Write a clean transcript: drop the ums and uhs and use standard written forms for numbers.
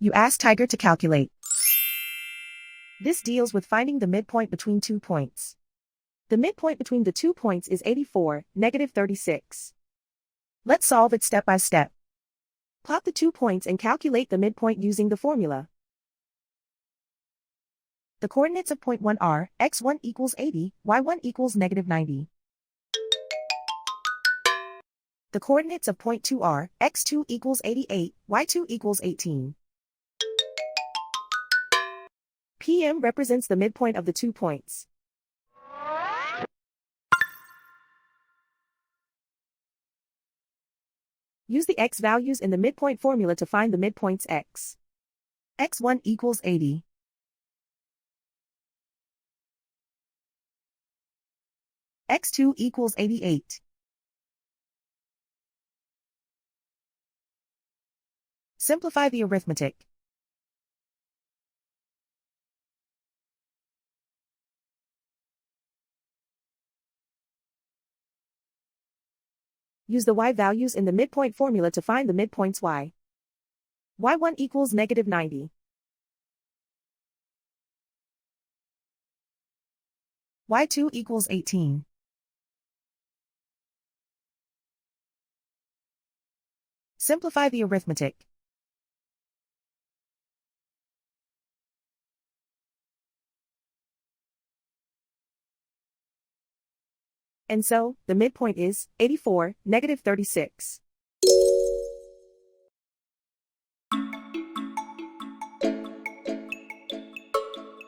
You ask Tiger to calculate. This deals with finding the midpoint between 2 points. The midpoint between the 2 points is 84, -36. Let's solve it step by step. Plot the 2 points and calculate the midpoint using the formula. The coordinates of point 1 are, x1 equals 80, y1 equals -90. The coordinates of point 2 are, x2 equals 88, y2 equals 18. PM represents the midpoint of the 2 points. Use the x values in the midpoint formula to find the midpoints x. x1 equals 80. x2 equals 88. Simplify the arithmetic. Use the y values in the midpoint formula to find the midpoints y. y1 equals -90. y2 equals 18. Simplify the arithmetic. And so, the midpoint is 84, -36.